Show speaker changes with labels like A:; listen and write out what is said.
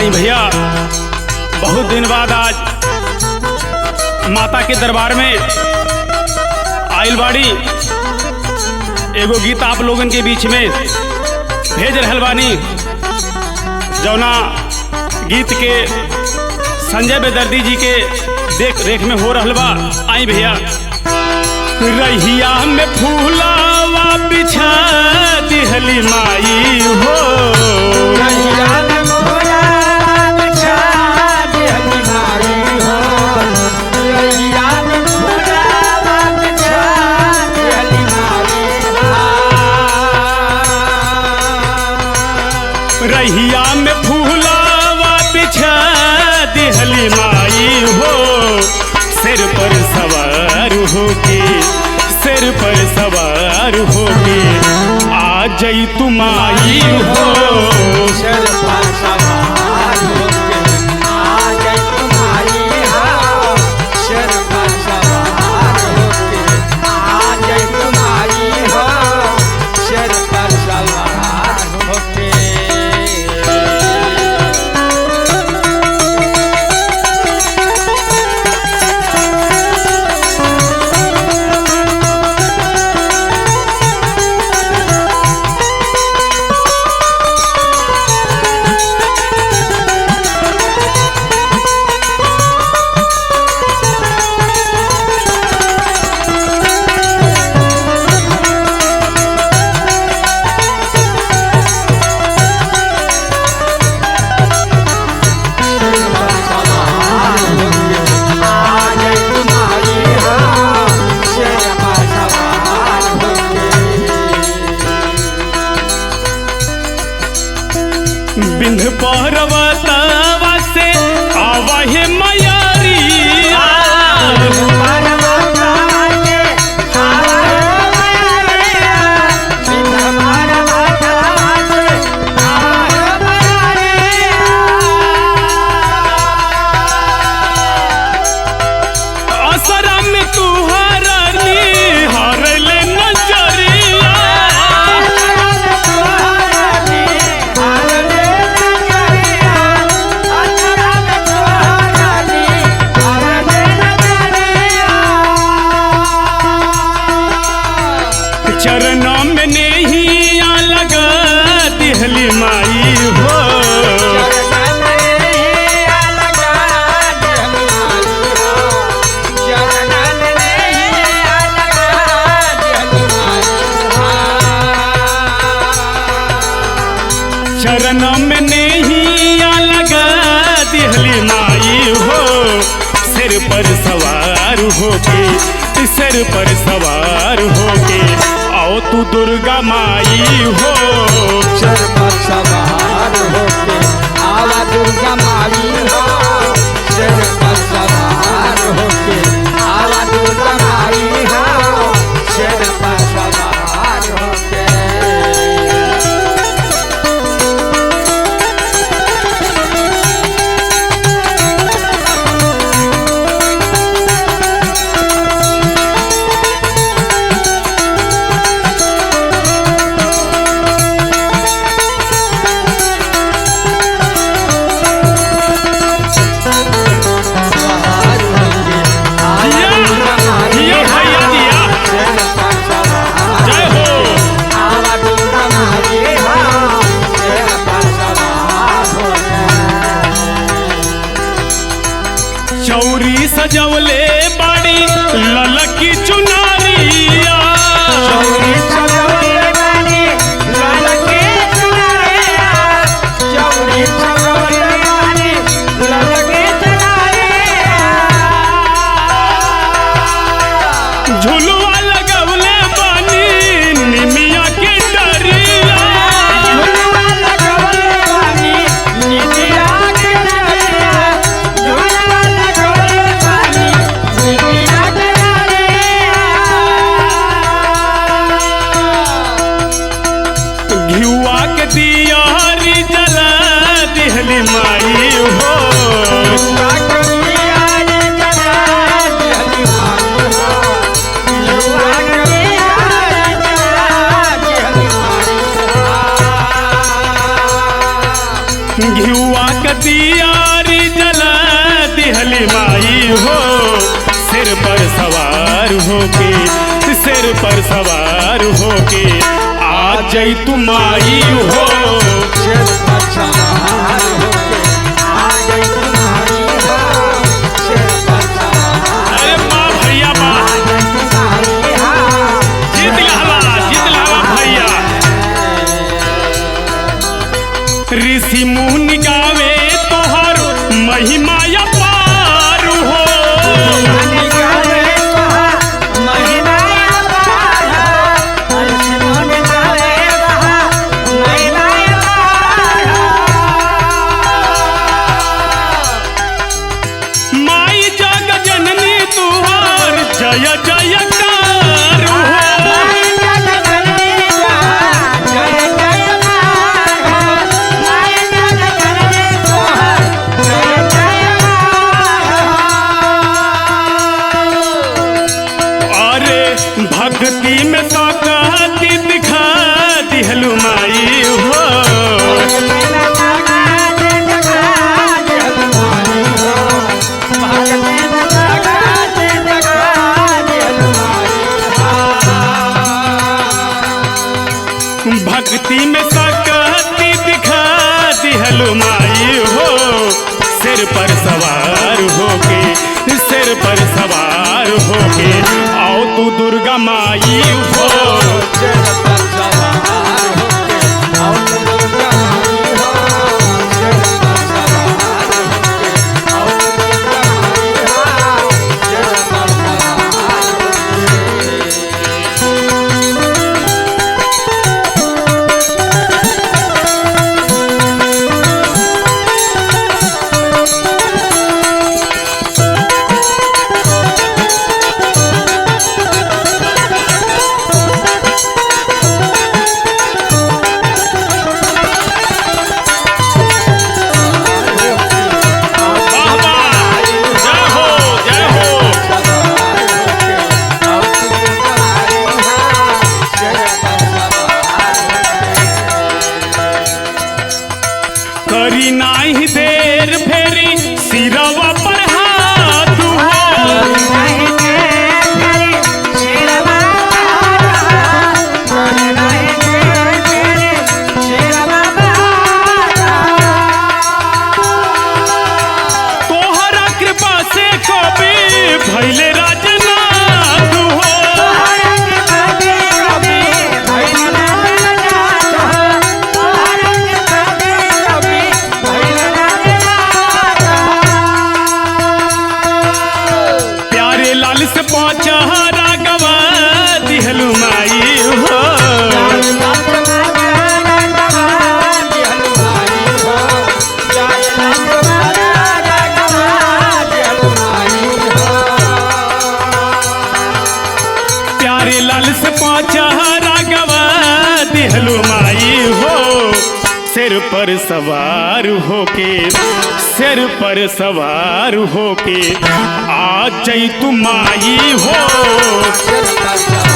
A: आई भैया, बहुत दिन बाद आज माता के दरबार में आइल बाड़ी। एगो गीत आप लोगन के बीच में भेज रहल बानी, जौना गीत के संजय बेदर्दी जी के देख रेख में हो रहल बा। आई भैया। रहिया में फूलावा बिछा दिहली माई हो,
B: रहिया में फूलावा बिछा दिहली माई हो, रहिया में फूलावा बिछा दिहली माई हो,
A: रहिया में फूलावा बिछा दिहली माई हो। सिर पर सवार होके, सिर पर सवार होके आ जई तुम आई हो,
B: सिर पर सवार होके आ जई तुम आई हो, सिर पर सवार होके आ जई तुम आई हो, सिर पर सवार होके।
A: बिंध पर्वतवा से आवाहे मयारिया, असरा में तुहरा निहार ले नजरिया, चरणों में नहीं आ लगा दिहली माई हो, चरणों में नहीं आ लगा दिहली माई हो। सिर पर सवार होके, सिर पर सवार होके आओ तू दुर्गा माई हो,
B: सिर पर सवार होके आवा दुर्गा माई हो, सिर पर सवार होके आवा दुर्गा माई हो, सिर पर सवार होके। चौरी सजवले बाड़ी ललकी चुनारिया, चौरी सजवले बाड़ी ललकी चुनारिया, चौरी सजवले बाड़ी ललकी चुनारिया,
A: झुलुआ लगवले बानी निमिया के डरिया,
B: झुलुआ लगवले बानी निमिया के डरिया, झुलुआ लगवले बानी निमिया के डरिया।
A: घिउआ के दियारी जला दिहली माई हो, घिउआ कतियारी जला दिहली माई हो सिर पर सवार होके सिर पर सवार होके आ जई तू माई हो
B: सिर पर सवार होके आ गई तुम्हारी हो सिर पर सवार
A: अरे माँ भैया माँ जीत लहवा भैया ऋषि मुनि गावे तोहर महिमा अपार हो माई जग जननी तुहार जय जयकार हो अरे भक्ति में ताकती दिखा दिहलु माई हो भक्ति में ताकती दिखा दिहलु माई हो सिर पर सवार होके सिर पर सवार होके आओ तू दुर्गा माई हो करी नाही देर फेरी सिरवा पर हाथ हो तोहरा कृपा से कभी भैले राजनाथ हो प्यारे लाल से पहुंचा गवा दिहलु माई हो प्यारे लाल से पहुंचा गवा दिहलु माई हो सिर पर सवार होके सिर पर सवार होके आ जई तू माई हो
B: सिर पर